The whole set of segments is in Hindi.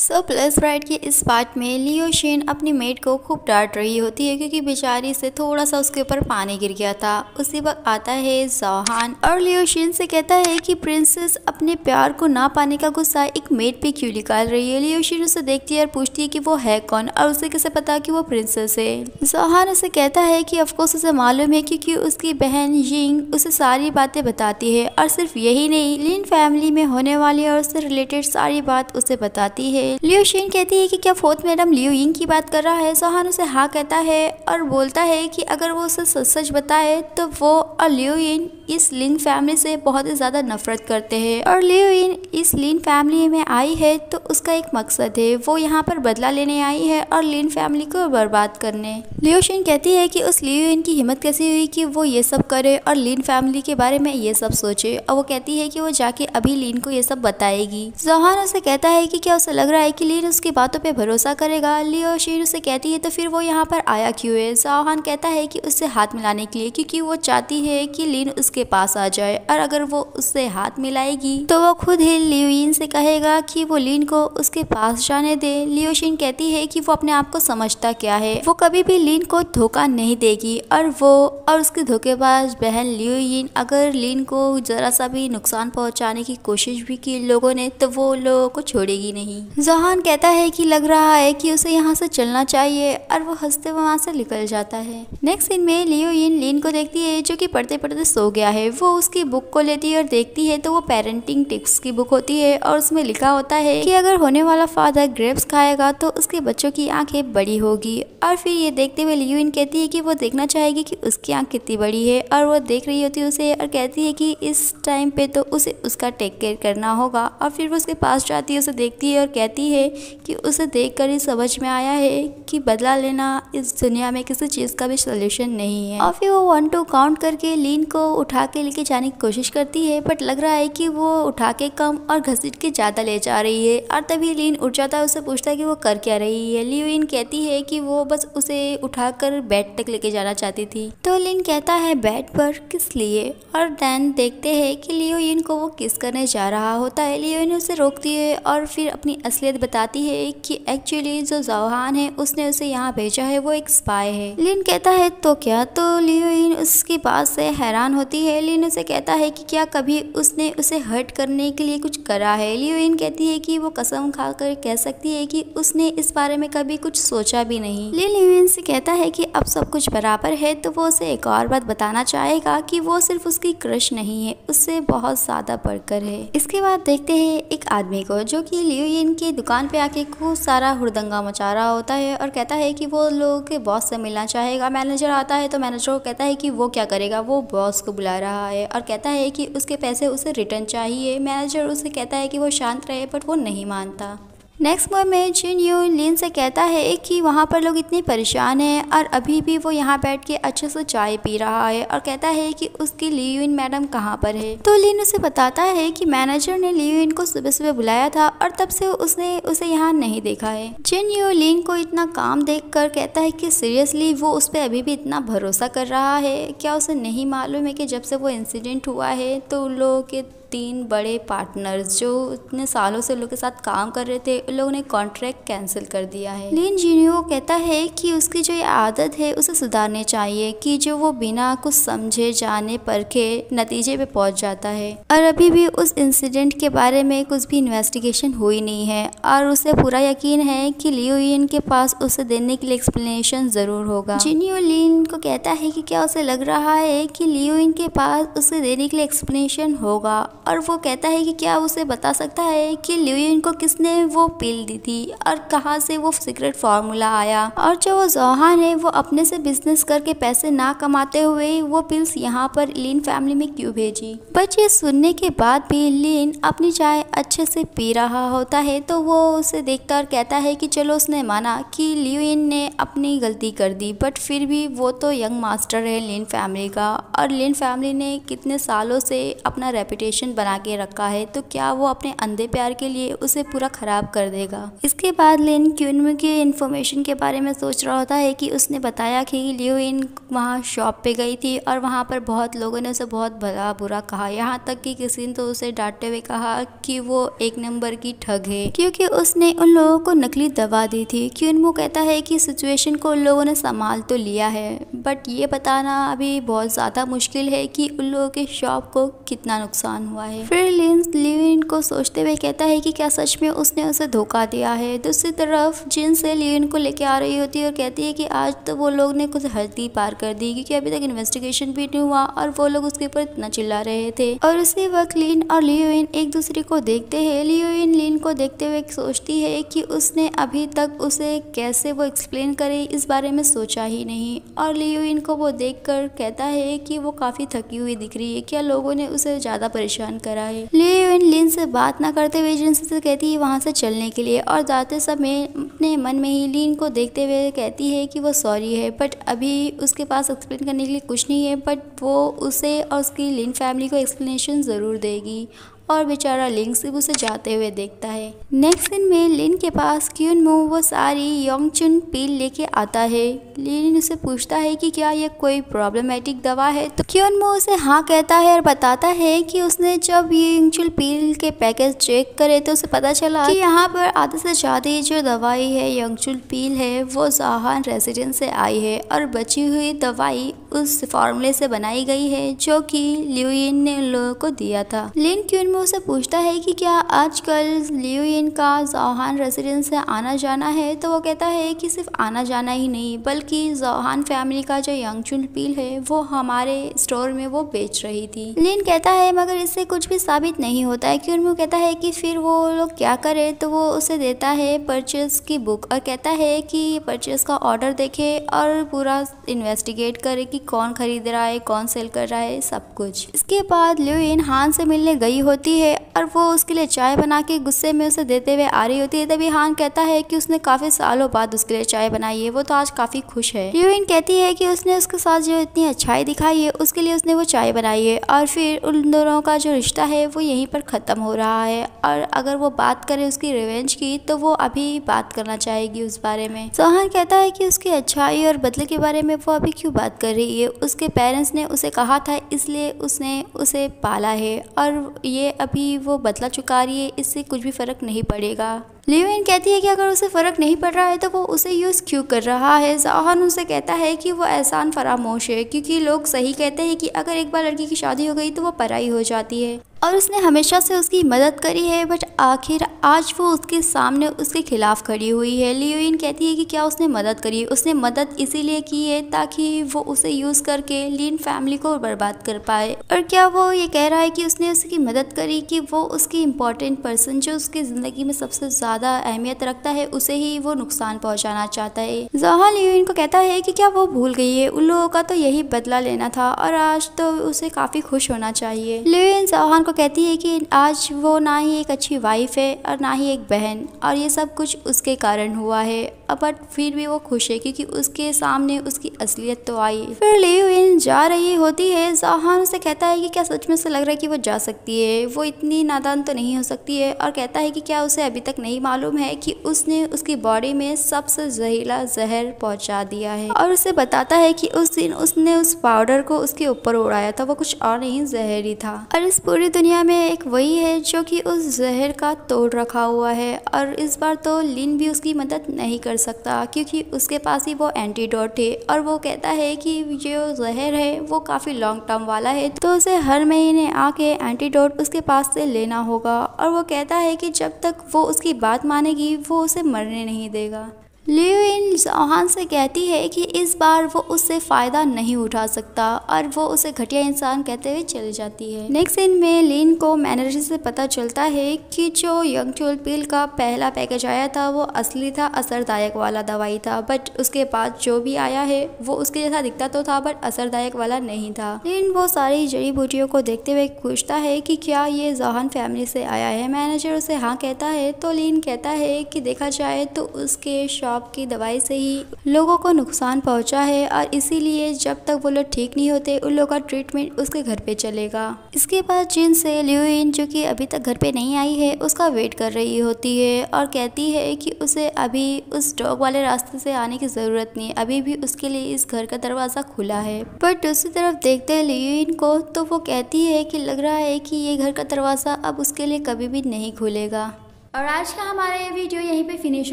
प्लस ब्राइड के इस पार्ट में लियो शेन अपनी मेड को खूब डांट रही होती है क्योंकि बेचारी से थोड़ा सा उसके ऊपर पानी गिर गया था। उसी वक्त आता है जोहान और लियो शेन से कहता है कि प्रिंसेस अपने प्यार को ना पाने का गुस्सा एक मेड पे क्यों निकाल रही है। लियो शेन उसे देखती है और पूछती है कि वो है कौन और उसे कैसे पता कि वो प्रिंसेस है। जोहान उसे कहता है कि ऑफकोर्स उसे मालूम है क्योंकि उसकी बहन यिंग उसे सारी बातें बताती है और सिर्फ यही नहीं, लिन फैमिली में होने वाली और उससे रिलेटेड सारी बात उसे बताती है। लियो शेन कहती है कि क्या फोर्थ मैडम लियो यिंग की बात कर रहा है। जोहान उसे हाँ कहता है और बोलता है कि अगर वो उसे सच सच बताए तो वो और लियो यिंग इस लिन फैमिली से बहुत ही ज्यादा नफरत करते हैं और लियो यिंग इस लिन फैमिली में आई है तो उसका एक मकसद है, वो यहाँ पर बदला लेने आई है और लिन फैमिली को बर्बाद करने। लियो शेन कहती है कि उस लियो यिंग की हिम्मत कैसी हुई कि वो ये सब करे और लिन फैमिली के बारे में ये सब सोचे, और वो कहती है कि वो जाके अभी लिन को ये सब बताएगी। जोहान उसे कहता है कि क्या उसे लग रहा है कि लिन उसकी बातों पे भरोसा करेगा। लियो शेन उसे कहती है तो फिर वो यहाँ पर आया क्यों है। जोहान कहता है कि उससे हाथ मिलाने के लिए, क्योंकि वो चाहती है कि लिन उसके पास आ जाए और अगर वो उससे हाथ मिलाएगी तो वो खुद ही लियो यिंग से कहेगा कि वो लिन को उसके पास जाने दे। लियो शेन कहती है कि वो अपने आप को समझता क्या है, वो कभी भी लिन को धोखा नहीं देगी और वो और उसकी धोखेबाज बहन लियो यिंग अगर लिन को जरा सा भी नुकसान पहुंचाने की कोशिश भी की लोगों ने तो वो लोगों को छोड़ेगी नहीं। जोहान कहता है कि लग रहा है कि उसे यहाँ से चलना चाहिए और वो हंसते वहाँ से निकल जाता है। नेक्स्ट सीन में लियो यिंग लिन को देखती है जो कि पढ़ते पढ़ते सो गया है। वो उसकी बुक को लेती है और देखती है तो वो पेरेंटिंग टिप्स की बुक होती है और उसमें लिखा होता है कि अगर होने वाला फादर ग्रेप्स खाएगा तो उसके बच्चों की आंखें बड़ी होगी। और फिर ये देखते हुए लियो यिंग कहती है कि वो देखना चाहेगी कि उसकी आंख कितनी बड़ी है और वो देख रही होती है उसे और कहती है कि इस टाइम पे तो उसे उसका टेक केयर करना होगा। और फिर वो उसके पास जाती है, उसे देखती है और कहती है कि उसे देखकर ही समझ में आया है कि बदला लेना इस दुनिया में किसी चीज़ का भी सोल्यूशन नहीं है। और फिर वो 1 2 काउंट करके लिन को उठा के लेके जाने की कोशिश करती है बट लग रहा है कि वो उठा के कम और घसीट के ज़्यादा ले जा रही है। और तभी लिन उठ जाता है, उसे पूछता है कि वो कर क्या रही है। लियो यिंग कहती है कि वो बस उसे उठाकर बेड तक लेके जाना चाहती थी। तो लिन कहता है बेड पर किस लिए, और देन देखते हैं कि लियो यिंग को वो किस करने जा रहा होता है। लियो यिंग उसे रोकती है और फिर अपनी असलियत बताती है कि एक्चुअली जो जोहान है उसने उसे यहाँ भेजा है, वो एक स्पाई है। लिन कहता है तो क्या, तो लियो यिंग उसकी बात से हैरान होती है। लिन उसे कहता है कि क्या कभी उसने उसे हर्ट करने के लिए कुछ करा है। लियो यिंग कहती है कि वो कसम खाकर कह सकती है कि उसने इस बारे में कभी कुछ सोचा भी नहीं। लियो यिंग से कहता है कि अब सब कुछ बराबर है तो वो उसे एक और बात बताना चाहेगा कि वो सिर्फ उसकी क्रश नहीं है, उससे बहुत ज्यादा बढ़कर है। इसके बाद देखते हैं एक आदमी को जो कि लियो यिंग की दुकान पे आके खूब सारा हुड़दंगा मचा रहा होता है और कहता है कि वो लोगों के बॉस से मिलना चाहेगा। मैनेजर आता है तो मैनेजर को कहता है कि वो क्या करेगा, वो बॉस को बुला रहा है और कहता है कि उसके पैसे उसे रिटर्न चाहिए। मैनेजर उसे कहता है कि वो शांत रहे बट वो नहीं मानता। नेक्स्ट मूव में जिन यू लिन से कहता है कि वहाँ पर लोग इतने परेशान हैं और अभी भी वो यहाँ बैठ के अच्छे से चाय पी रहा है और कहता है कि उसकी लियो मैडम कहाँ पर है। तो लिन उसे बताता है कि मैनेजर ने लियो को सुबह सुबह बुलाया था और तब से उसने उसे यहाँ नहीं देखा है। जिन यू लिन को इतना काम देखकर कहता है कि सीरियसली वो उस पर अभी भी इतना भरोसा कर रहा है, क्या उसे नहीं मालूम है कि जब से वो इंसिडेंट हुआ है तो उन लोगों के 3 बड़े पार्टनर्स जो इतने सालों से उन लोगों के साथ काम कर रहे थे उन लोगों ने कॉन्ट्रैक्ट कैंसिल कर दिया है। लिन जिनियो कहता है कि उसकी जो ये आदत है उसे सुधारनी चाहिए कि जो वो बिना कुछ समझे जाने परखे नतीजे पे पहुंच जाता है और अभी भी उस इंसिडेंट के बारे में कुछ भी इन्वेस्टिगेशन हुई नहीं है और उसे पूरा यकीन है कि लियो यिन के पास उसे देने के लिए एक्सप्लेनेशन जरूर होगा। जिनियो लिन को कहता है कि क्या उसे लग रहा है कि लियो यिन के पास उसे देने के लिए एक्सप्लेनेशन होगा और वो कहता है कि क्या उसे बता सकता है कि लियो यिन को किसने वो पिल दी थी और कहाँ से वो सीक्रेट फार्मूला आया और जो वो जोहान है वो अपने से बिजनेस करके पैसे ना कमाते हुए वो पिल्स यहाँ पर लिन फैमिली में क्यों भेजी। बट ये सुनने के बाद भी लिन अपनी चाय अच्छे से पी रहा होता है तो वो उसे देखता और कहता है कि चलो उसने माना कि लियो यिन ने अपनी गलती कर दी बट फिर भी वो तो यंग मास्टर है लिन फैमिली का और लिन फैमिली ने कितने सालों से अपना रेपुटेशन बना के रखा है, तो क्या वो अपने अंधे प्यार के लिए उसे पूरा खराब कर कर देगा। इसके बाद लिन क्यूनमू के इन्फॉर्मेशन के बारे में सोच रहा होता है कि उसने बताया कि लियोइन वहाँ शॉप पे गई थी और वहाँ पर बहुत लोगों ने उसे बहुत भला बुरा कहा, यहाँ तक कि किसी ने तो उसे डांटते हुए कहा कि वो एक नंबर की ठग है क्योंकि उसने उन लोगों को नकली दवा दी थी। क्यूनमू कहता है कि सिचुएशन को उन लोगों ने संभाल तो लिया है, बट ये बताना अभी बहुत ज़्यादा मुश्किल है कि उन लोगों के शॉप को कितना नुकसान हुआ है। फिर लिन लियोइन को सोचते हुए कहता है कि क्या सच में उसने उसे धोखा दिया है। दूसरी तरफ जिन से लियोइन को लेके आ रही होती है और कहती है कि आज तो वो लोग ने कुछ हद ही पार कर दी क्योंकि अभी तक इन्वेस्टिगेशन भी नहीं हुआ और वो लोग उसके ऊपर इतना चिल्ला रहे थे। और उसी वक्त लिन और लियोइन एक दूसरे को देखते हैं। लियोइन लिन को देखते हुए सोचती है कि उसने अभी तक उसे कैसे वो एक्सप्लेन करे इस बारे में सोचा ही नहीं, और लियोइन को वो देखकर कहता है कि वो काफी थकी हुई दिख रही है, क्या लोगों ने उसे ज्यादा परेशान करा है। लियोइन लिन से बात ना करते हुए जिन से कहती है वहां से चलने के लिए, और जाते समय अपने मन में ही लिन को देखते हुए कहती है कि वो सॉरी है, बट अभी उसके पास एक्सप्लेन करने के लिए कुछ नहीं है, बट वो उसे और उसकी लिन फैमिली को एक्सप्लेनेशन ज़रूर देगी। और बेचारा लिन सिर्फ उसे जाते हुए देखता है। नेक्स्ट सीन में लिन के पास क्यूनमू वो सारी योंगचुन पील लेके आता है। लिन उसे पूछता है कि क्या ये कोई प्रॉब्लमेटिक दवा है, तो क्यूनमू उसे हाँ कहता है और बताता है कि उसने जब ये योंगचुन पील के पैकेज चेक करे तो उसे पता चला कि यहाँ पर आधे से ज़्यादा जो दवाई है योंगचुन पील है वो ज़ोहान रेसिडेंस से आई है और बची हुई दवाई उस फार्मूले से बनाई गई है जो कि लियोइन ने उन लोगों को दिया था। लिन क्यूनमू उसे पूछता है कि क्या आजकल लियोइन का ज़ोहान रेसिडेंस से आना जाना है, तो वो कहता है कि सिर्फ आना जाना ही नहीं बल्कि ज़ोहान फैमिली का जो योंगचुन पील है वो हमारे स्टोर में वो बेच रही थी। लिन कहता है मगर इससे कुछ भी साबित नहीं होता है। क्यूनमू कहता है कि फिर वो लोग क्या करे, तो वो उसे देता है परचेज की बुक और कहता है कि परचेज का ऑर्डर देखे और पूरा इन्वेस्टिगेट करे कि कौन खरीद रहा है, कौन सेल कर रहा है, सब कुछ। इसके बाद लियोइन हान से मिलने गई होती है और वो उसके लिए चाय बना के गुस्से में उसे देते हुए आ रही होती है। तभी हान कहता है कि उसने काफी सालों बाद उसके लिए चाय बनाई है, वो तो आज काफी खुश है। लियोइन कहती है कि उसने उसके साथ जो इतनी अच्छाई दिखाई है उसके लिए उसने वो चाय बनाई है और फिर उन दोनों का जो रिश्ता है वो यहीं पर खत्म हो रहा है, और अगर वो बात करे उसकी रिवेंज की तो वो अभी बात करना चाहेगी उस बारे में। ज़ोहान कहता है कि उसकी अच्छाई और बदले के बारे में वो अभी क्यों बात कर रही है, उसके पेरेंट्स ने उसे कहा था इसलिए उसने उसे पाला है और ये अभी वो बदला चुका रही है, इससे कुछ भी फर्क नहीं पड़ेगा। लियोइन कहती है कि अगर उसे फर्क नहीं पड़ रहा है तो वो उसे यूज़ क्यों कर रहा है। ज़ोहान उसे कहता है कि वो एहसान फरामोश है क्योंकि लोग सही कहते हैं कि अगर एक बार लड़की की शादी हो गई तो वो पराई हो जाती है और उसने हमेशा से उसकी मदद करी है, बट आखिर आज वो उसके सामने उसके खिलाफ खड़ी हुई है। लियोइन कहती है कि क्या उसने मदद करी है, उसने मदद इसीलिए की है ताकि वो उसे यूज़ करके लिन फैमिली को बर्बाद कर पाए, और क्या वो ये कह रहा है कि उसने उसकी मदद करी कि वो उसकी इम्पोर्टेंट पर्सन जो उसकी ज़िंदगी में सबसे ज़्यादा अहमियत रखता है उसे ही वो नुकसान पहुँचाना चाहता है। ज़ोहान लियोइन को कहता है कि क्या वो भूल गई है, उन लोगों का तो यही बदला लेना था और आज तो उसे काफ़ी खुश होना चाहिए। लियोइन ज़ोहान को कहती है कि आज वो ना ही एक अच्छी वाइफ है और ना ही एक बहन, और ये सब कुछ उसके कारण हुआ है, बट फिर भी वो खुश है क्योंकि उसके सामने उसकी असलियत तो आई। फिर लियोइन जा रही होती है। ज़ोहान उसे कहता है कि क्या सच में से लग रहा है कि वो जा सकती है, वो इतनी नादान तो नहीं हो सकती है, और कहता है कि क्या उसे अभी तक नहीं मालूम है कि उसने उसकी बॉडी में सबसे जहरीला जहर पहुंचा दिया है, और उसे बताता है कि उस दिन उसने उस पाउडर को उसके ऊपर उड़ाया था, वो कुछ और नहीं जहर ही था, और इस पूरी दुनिया में एक वही है जो कि उस जहर का तोड़ रखा हुआ है। और इस बार तो लिन भी उसकी मदद नहीं कर सकता क्योंकि उसके पास ही वो एंटीडोट है, और वो कहता है कि जो जहर है वो काफ़ी लॉन्ग टर्म वाला है, तो उसे हर महीने आके एंटीडोट उसके पास से लेना होगा, और वो कहता है कि जब तक वो उसकी बात मानेगी वो उसे मरने नहीं देगा। लियोइन ज़ोहान से कहती है कि इस बार वो उससे फ़ायदा नहीं उठा सकता और वो उसे घटिया इंसान कहते हुए चली जाती है। नेक्स्ट सीन में लिन को मैनेजर से पता चलता है कि जो योंगचुन पील का पहला पैकेज आया था वो असली था, असरदायक वाला दवाई था, बट उसके बाद जो भी आया है वो उसके जैसा दिखता तो था बट असरदायक वाला नहीं था। लिन वो सारी जड़ी बूटियों को देखते हुए पूछता है कि क्या ये ज़ोहान फैमिली से आया है। मैनेजर उसे हाँ कहता है, तो लिन कहता है कि देखा जाए तो उसके डॉग की दवाई से ही लोगों को नुकसान पहुंचा है और इसीलिए जब तक वो लोग ठीक नहीं होते उन लोगों का ट्रीटमेंट उसके घर पे चलेगा। इसके बाद जिन से लियोइन जो कि अभी तक घर पे नहीं आई है उसका वेट कर रही होती है और कहती है कि उसे अभी उस डॉग वाले रास्ते से आने की ज़रूरत नहीं है, अभी भी उसके लिए इस घर का दरवाज़ा खुला है। पर दूसरी तरफ देखते हैं लियोइन को तो वो कहती है कि लग रहा है कि ये घर का दरवाज़ा अब उसके लिए कभी भी नहीं खुलेगा। और आज का हमारा ये वीडियो यहीं पे फिनिश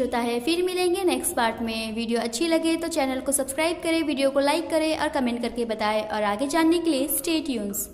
होता है। फिर मिलेंगे नेक्स्ट पार्ट में। वीडियो अच्छी लगे तो चैनल को सब्सक्राइब करें, वीडियो को लाइक करें और कमेंट करके बताएं और आगे जानने के लिए स्टे ट्यून्स।